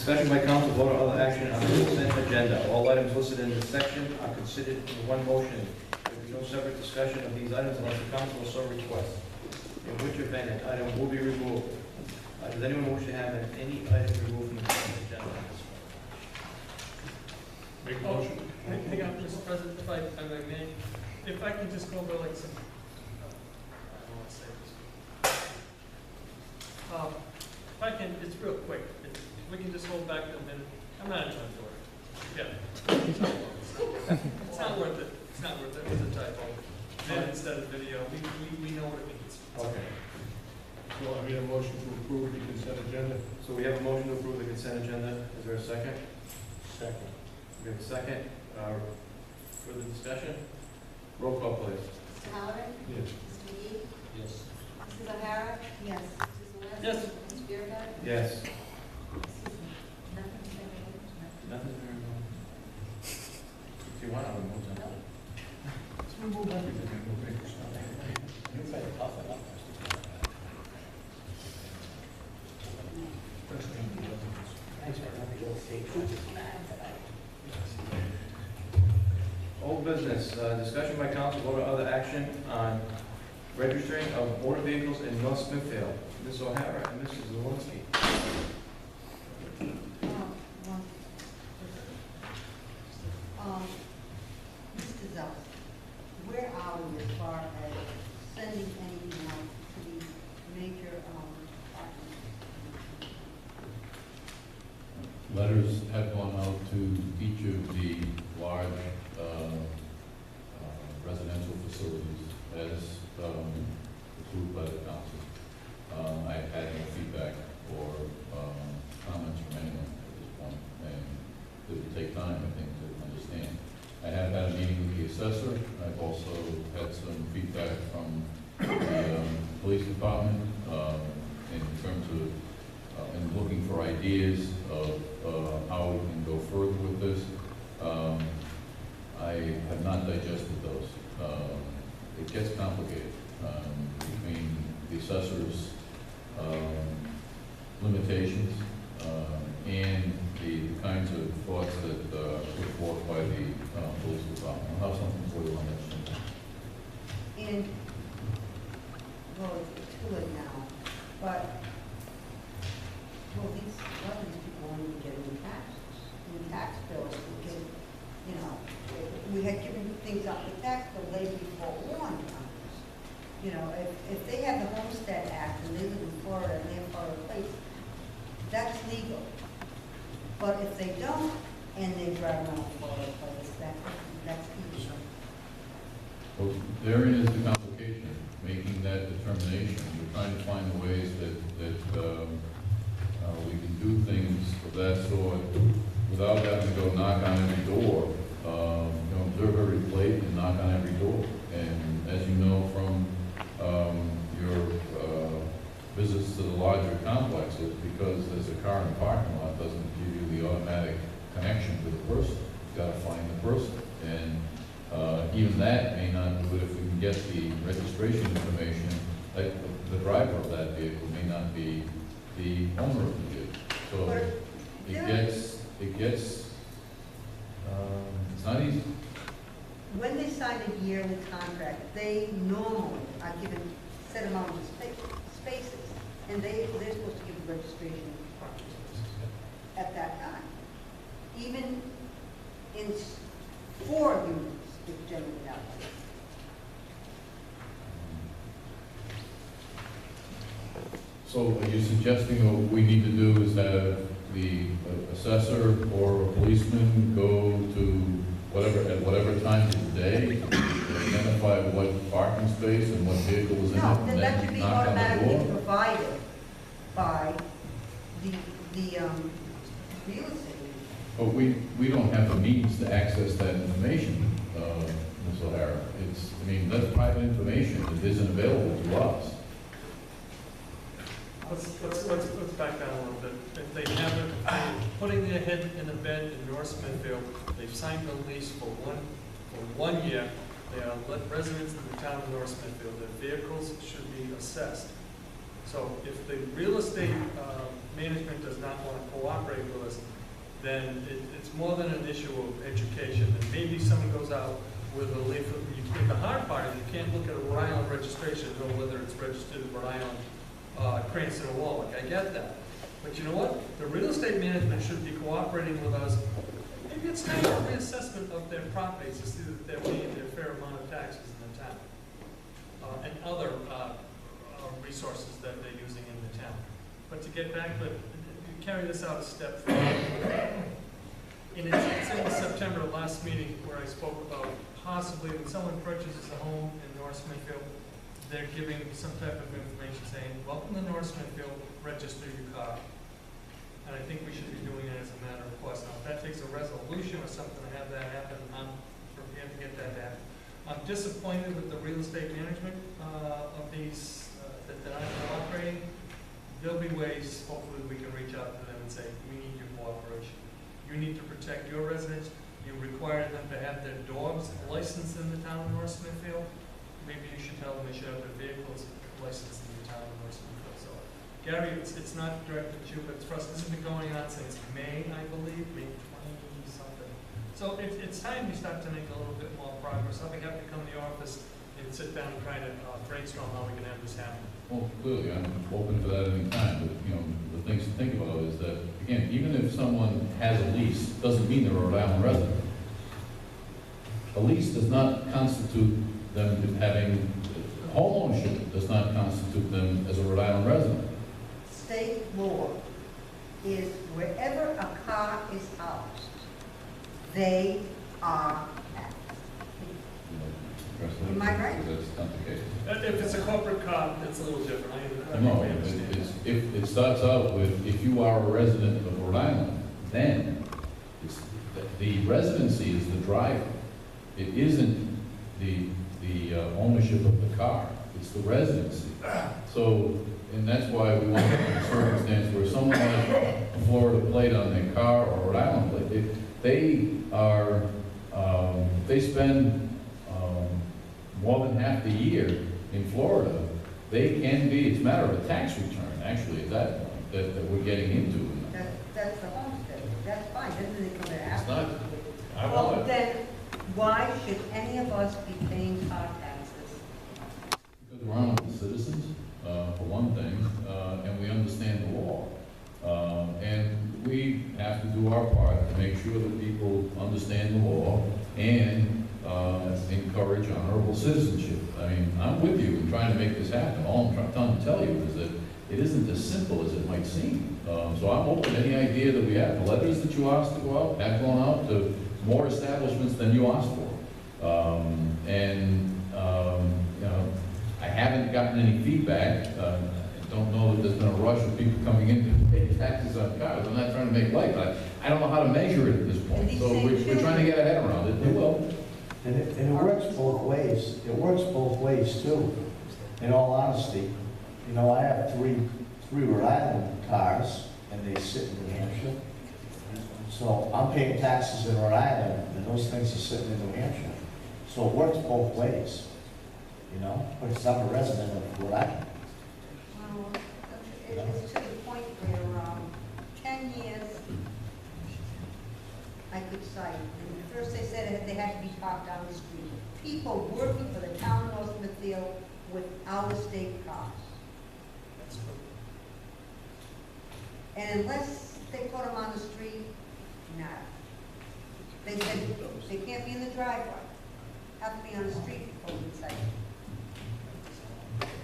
Discussion by council, vote or other action on the consent agenda. All items listed in this section are considered in one motion. There will be no separate discussion of these items unless the council so requests, in which event an item will be removed. Does anyone wish to have any item removed from the consent agenda? Make a motion. Hang on, Mr. President, if I may, if I can just go over like some, I don't want to say this. If I can, it's real quick. If we can just hold back a minute. I'm not in time for it. Yeah. It's not worth it. It's not worth it. It's a typo. Vid instead of video. We know what it means. Okay. So I made a motion to approve the consent agenda. So we have a motion to approve the consent agenda. Is there a second? Second. We have a second. Further discussion? Roll call, please. Mr. Halloran? Yes. Mr. McGee? Yes. Mrs. O'Hara? Yes. Mrs. Zalinski? Yes. Mr. Biragad? Yes. Nothing to say. Nothing very well. If you want, I'll remove that. Let's remove everything and we'll make this now. You better tough it up. Old business, discussion by council, vote or other action on registering of motor vehicles in North Smithfield. Ms. O'Hara and Mrs. Zalinski. Mr. Zell, where are we as far as sending anything out to the major departments? Letters have gone out to each of the large residential facilities as approved by the council. I've had no feedback or comments from anyone at this point, and it would take time, I think, to understand. I have had a meeting with the assessor. I've also had some feedback from the police department in terms of and looking for ideas of how we can go further with this. I have not digested those. It gets complicated between the assessor's limitations and the kinds of thoughts that are put forth by the police department. I'll have something for you on that. And, well, it's too late now, but well, a lot of these people won't even get any tax bills, because, you know, we had given things out the tax bill way before warned on this. You know, if they have the Homestead Act and they live in Florida and they're Florida place, that's legal. But if they don't, and they drive around Florida place, that's illegal. Well, therein is the complication, making that determination. We're trying to find the ways that we can do things of that sort without having to go knock on every door. Observe every plate and knock on every door. And as you know from your visits to the larger complexes, because there's a car in the parking lot doesn't give you the automatic connection to the person. You've got to find the person. And even that may not do it if we can get the registration information. Like the driver of that vehicle may not be the owner of the vehicle. So it gets it's not easy. When they sign a yearly contract, they normally are given set amount of spaces, and they're supposed to give registration at that time. Even in 4 units, it's generally that way. So are you suggesting what we need to do is have the assessor or a policeman go to at whatever time of the day, identify what parking space and what vehicle is in it, No, and that should then be knock on the automatically door? provided by the real estate. But we don't have the means to access that information, Ms. O'Hara. That's private information that isn't available to us. Let's back down a little bit. If they haven't, putting their head in a bed in North Smithfield, they've signed a lease for 1 year. They are residents of the town of North Smithfield. Their vehicles should be assessed. So if the real estate management does not want to cooperate with us, then it's more than an issue of education. And maybe someone goes out with a leaflet. The hard part is you can't look at a Rhode Island registration and know whether it's registered in Rhode Island, Cranston, or Warwick. I get that. But you know what? The real estate management should be cooperating with us. Maybe it's time for reassessment of their properties to see that they're paying their fair amount of taxes in the town. And other resources that they're using in the town. But to get back, but you carry this out a step further. And it's in the September last meeting where I spoke about possibly when someone purchases a home in North Smithfield, they're giving some type of information saying, welcome to North Smithfield, register your car. And I think we should be doing it as a matter of course. Now, if that takes a resolution or something to have that happen, I'm prepared to get that happen. I'm disappointed with the real estate management of these that aren't cooperating. There'll be ways, hopefully, we can reach out to them and say, we need your cooperation. You need to protect your residents. You require them to have their dogs licensed in the town of North Smithfield. Maybe you should tell them they should have their vehicles licensed in the town of North Smithfield. So, Gary, it's not directed at you, but it's for us. This has been going on since May, I believe, May 20-something. So it's time we start to make a little bit more progress. I'll be happy to come to the office and sit down and try to brainstorm how we can have this happen. Well, clearly, I'm open for that any time, but, you know, the things to think about is that, again, even if someone has a lease, doesn't mean they're a Rhode Island resident. A lease does not constitute them having, home ownership does not constitute them as a Rhode Island resident. State law is wherever a car is housed, they are taxed. Am I right? That's not the case. If it's a corporate car, it's a little different. I No, understand that. if it starts out with, if you are a resident of Rhode Island, then the residency is the driver. It isn't the ownership of the car, it's the residency. So, and that's why we want a circumstance where someone has a Florida plate on their car or Rhode Island plate, they spend more than half the year in Florida. They can be, it's a matter of a tax return, actually, at that point, that we're getting into. That's the homestead. That's fine. Doesn't it come to It's after? not, I Well, want it, then, why should any of us be paying car taxes? because we're honorable citizens, for one thing, and we understand the law. And we have to do our part to make sure that people understand the law and encourage honorable citizenship. I mean, I'm with you in trying to make this happen. All I'm trying to tell you is that it isn't as simple as it might seem. So I'm open to any idea that we have. The letters that you asked to go out have gone out to more establishments than you asked for. You know, I haven't gotten any feedback. I don't know that there's been a rush of people coming in to pay taxes on cars. I'm not trying to make light, but I don't know how to measure it at this point. So we're trying to get our head around it. Well, And it works both ways. It works both ways too, in all honesty. You know, I have three Rhode Island cars, and they sit in New Hampshire. So I'm paying taxes in Rhode Island, and those things are sitting in New Hampshire. So it works both ways, you know, because I'm a resident of Rhode Island. Well, it's to the point where, 10 years, I could cite, and first they said they had to be parked down the street. People working for the town of North Smithfield with out-of-state cars. That's true. And unless they put them on the street, no. They said they can't be in the driveway, have to be on the street before we say. So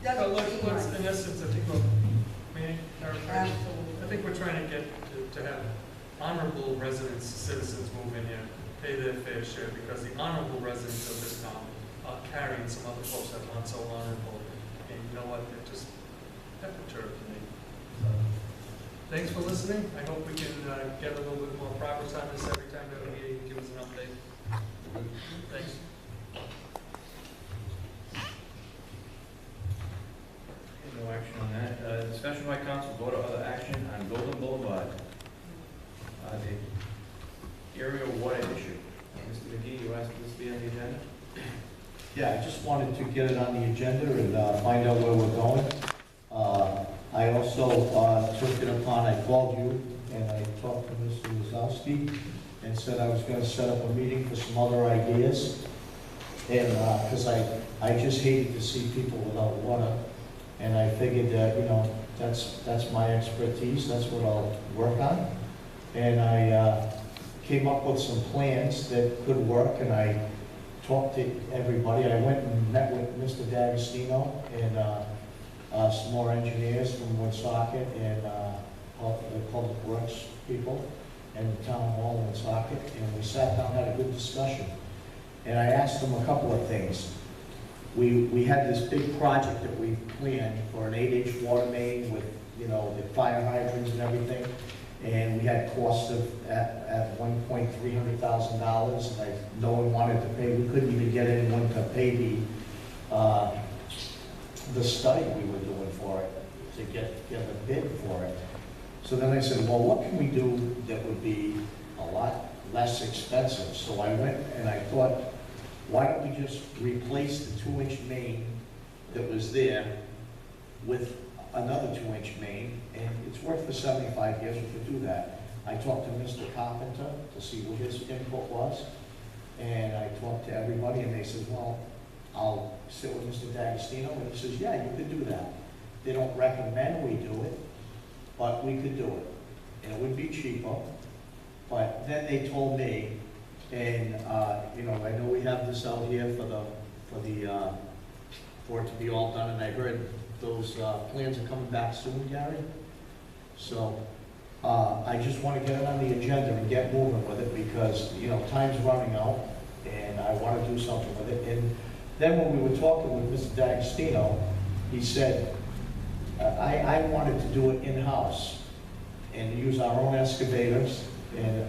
Doesn't seem let's, right. in essence, I think I think we're trying to get to have honorable residents, citizens move in here, pay their fair share, because the honorable residents of this town are carrying some other folks that aren't so honorable. And you know what, they're just, that perturbed me. So, thanks for listening. I hope we can get a little bit more progress on this every time that we meet, and give us an update. Thanks. No action on that. Discussion by council, vote or other action on Golden Boulevard. The area water issue. Mr. McGee, you asked this to be on the agenda? Yeah, I just wanted to get it on the agenda and find out where we're going. also took it upon, I called you and I talked to Mr. Wazowski and said I was gonna set up a meeting for some other ideas. And, because I just hated to see people without water. And I figured that, you know, that's my expertise, that's what I'll work on. And I came up with some plans that could work, and I talked to everybody. I went and met with Mr. D'Agostino and some more engineers from Woonsocket and the Public Works people and the Town Hall in Woonsocket, and we sat down and had a good discussion. And I asked them a couple of things. We had this big project that we planned for an 8-inch water main with, you know, the fire hydrants and everything. And we had costs of, at one point, $300,000, and no one wanted to pay. We couldn't even get anyone to pay the study we were doing for it, to get a bid for it. So then I said, well, what can we do that would be a lot less expensive? So I went and I thought, why don't we just replace the 2-inch main that was there with another 2-inch main, and it's worked for 75 years, we could do that. I talked to Mr. Carpenter to see what his input was, and I talked to everybody, and they said, well, I'll sit with Mr. D'Agostino, and he says, yeah, you could do that. They don't recommend we do it, but we could do it, and it would be cheaper. But then they told me, and you know, I know we have this out here for it to be all done, and I heard those plans are coming back soon, Gary. So I just want to get it on the agenda and get moving with it, because, you know, time's running out and I want to do something with it. And then when we were talking with Mr. D'Agostino, he said, I wanted to do it in-house and use our own excavators,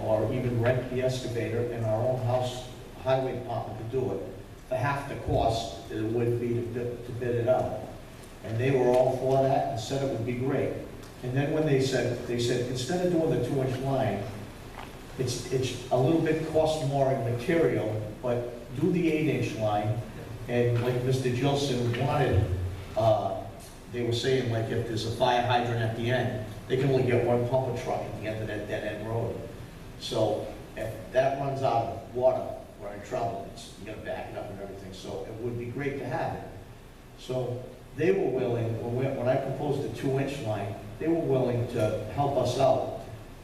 or even rent the excavator in our own house highway department to do it for half the cost that it would be to bid it out. And they were all for that and said it would be great. And then when they said instead of doing the 2-inch line, it's a little bit cost more in material, but do the 8-inch line. And like Mr. Gilson wanted, they were saying, like, if there's a fire hydrant at the end, they can only get one pumper truck at the end of that dead-end road. So if that runs out of water, we're in trouble. You gotta back it up and everything. So it would be great to have it. So they were willing, when I proposed the 2-inch line, they were willing to help us out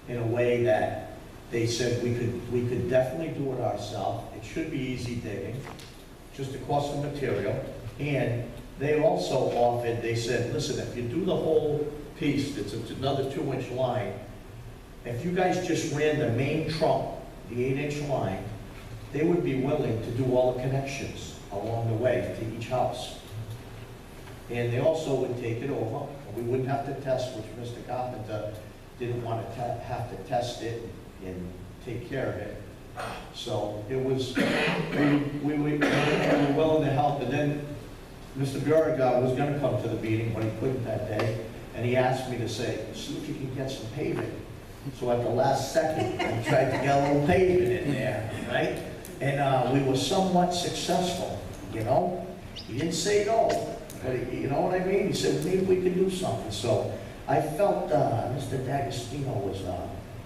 in a way that they said we could definitely do it ourselves. It should be easy digging, just the cost of material. And they also offered, they said, listen, if you do the whole piece, it's another 2-inch line, if you guys just ran the main trunk, the 8-inch line, they would be willing to do all the connections along the way to each house. And they also would take it over. We wouldn't have to test, which Mr. Carpenter didn't want to have to test it and take care of it. So it was, we were willing to help. And then Mr. Beauregard was going to come to the meeting, but he couldn't that day. And he asked me to say, see if you can get some pavement. So at the last second, I tried to get a little pavement in there, right? And we were somewhat successful, you know? He didn't say no. But you know what I mean? He said, maybe we could do something. So I felt Mr. D'Agostino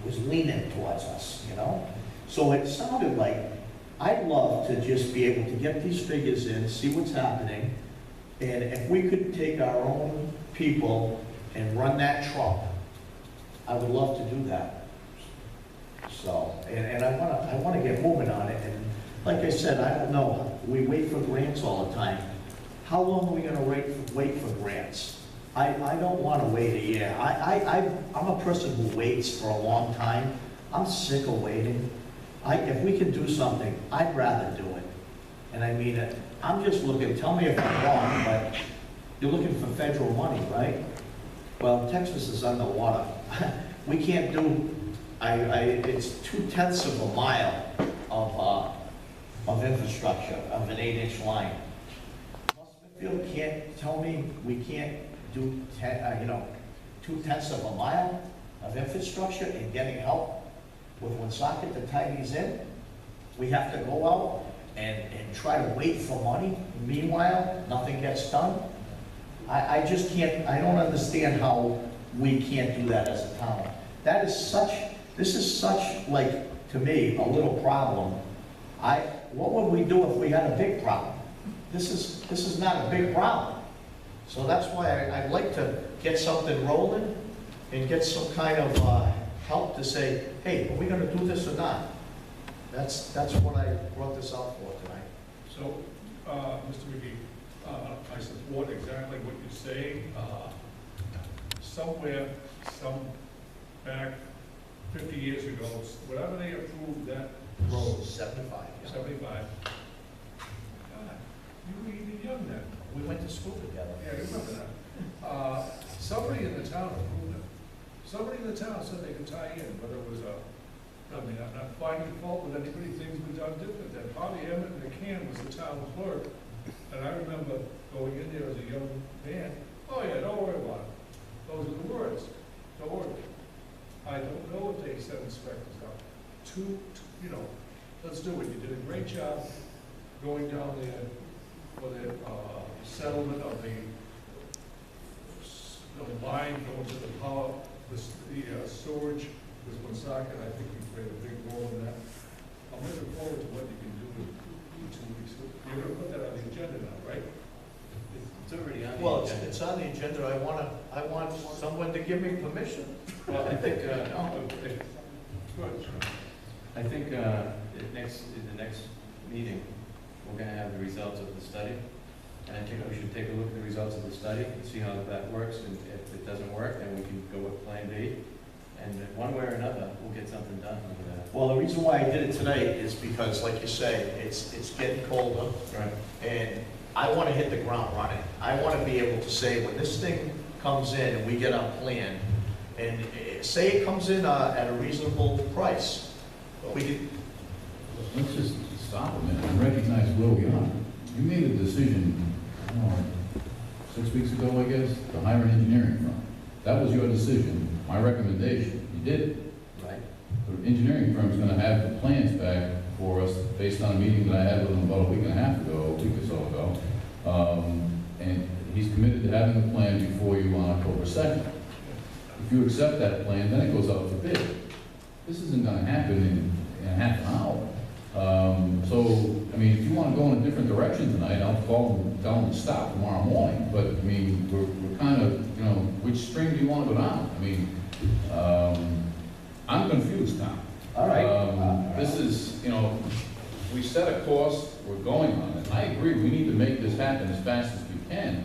was leaning towards us, you know? So it sounded like I'd love to just be able to get these figures in, see what's happening, and if we could take our own people and run that trunk, I would love to do that. So, and I want to get moving on it. And like I said, I don't know. We wait for grants all the time. How long are we going to wait for grants? I don't want to wait a year. I'm a person who waits for a long time. I'm sick of waiting. If we can do something, I'd rather do it. And I mean it. I'm just looking, tell me if I'm wrong, but you're looking for federal money, right? Well, Texas is underwater. We can't do, it's 0.2 of a mile of infrastructure, of an 8-inch line. Smithfield can't tell me we can't do 0.2 of a mile of infrastructure and getting help with Woonsocket to tie these in. We have to go out and try to wait for money. Meanwhile, nothing gets done. I just can't, I don't understand how we can't do that as a town. This is such, like, to me, a little problem. What would we do if we had a big problem? This is not a big problem. So that's why I'd like to get something rolling and get some kind of help to say, hey, are we gonna do this or not? That's what I brought this out for tonight. So, Mr. McGee, I support exactly what you say. Somewhere, back 50 years ago, whatever they approved that road, 75, yeah. 75. God, you were even young then. We went to school together. Yeah, I remember that. Somebody in the town approved it. Somebody in the town said they could tie in, whether it was I'm not finding fault with anybody, things were done different. Then Bobby Emmett McCann was the town clerk, and I remember going in there as a young man, oh yeah, don't worry about it. Those are the words, don't worry. I don't know if they sent inspectors out. Let's do it. You did a great job going down there for the settlement of the line going to the power, the storage with Woonsocket. I think you played a big role in that. I'm looking forward to what you can do in 2 weeks. You're going to put that on the agenda now, right? It's already on the Well, agenda. it's on the agenda. I want someone to give me permission. Well, I think, Good. I think in the next meeting, we're gonna have the results of the study. And I think we should take a look at the results of the study and see how that works. And if it doesn't work, then we can go with Plan B. And one way or another, we'll get something done over that. Well, the reason why I did it tonight is because, like you say, it's getting colder, Right. and I want to hit the ground running. I want to be able to say, when this thing comes in and we get our plan, and say it comes in at a reasonable price, we could, Let's just stop a minute and recognize where we are. You made a decision, 6 weeks ago, I guess, to hire an engineering firm. That was your decision, my recommendation. You did it. right? The engineering firm's gonna have the plans back for us based on a meeting that I had with him about a week and a half ago, a week or so ago. And he's committed to having the plan before you on October 2nd. If you accept that plan, then it goes out for bid. This isn't gonna happen in half an hour. I mean, if you wanna go in a different direction tonight, I'll call them, tell them to stop tomorrow morning. But, I mean, we're kind of, which string do you wanna go down? I mean, I'm confused now. All right. This is, we set a course, we're going on it. I agree, we need to make this happen as fast as we can,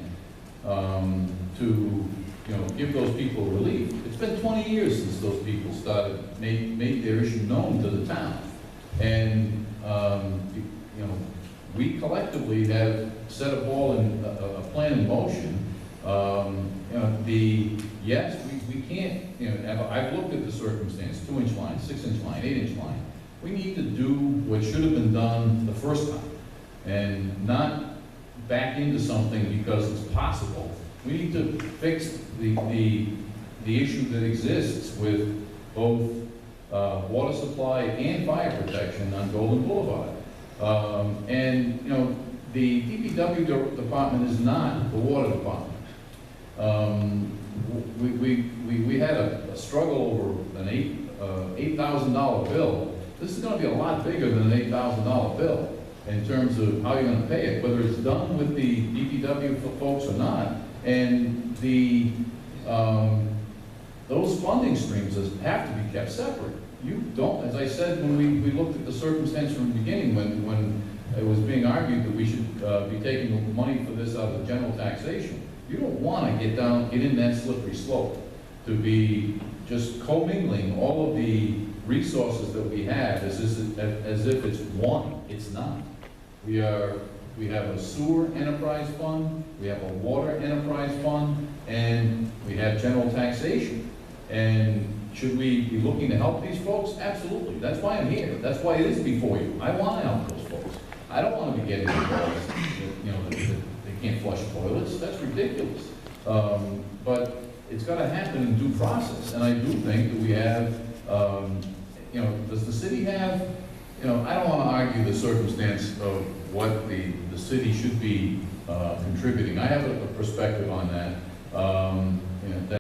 to, give those people relief. It's been 20 years since those people made their issue known to the town. And, we collectively have set a plan in motion. Yes, we can't, I've looked at the circumstance, 2-inch line, 6-inch line, 8-inch line. We need to do what should have been done the first time and not back into something because it's possible. We need to fix the issue that exists with both water supply and fire protection on Golden Boulevard. The DPW department is not the water department. We had a struggle over an $8,000 bill. This is going to be a lot bigger than an $8,000 bill in terms of how you're going to pay it, whether it's done with the DPW folks or not. And those funding streams have to be kept separate. You don't, as I said when we looked at the circumstance from the beginning, when it was being argued that we should be taking money for this out of general taxation. You don't want to get in that slippery slope to be just commingling all of the resources that we have as if it's one. It's not. We have a sewer enterprise fund, we have a water enterprise fund, and we have general taxation. And should we be looking to help these folks? Absolutely. That's why I'm here. That's why it is before you. I want to help those folks. I don't want to be getting involved, they can't flush toilets. That's ridiculous. But it's got to happen in due process. And I do think that we have, does the city have, I don't want to argue the circumstance of what the city should be contributing. I have a perspective on that.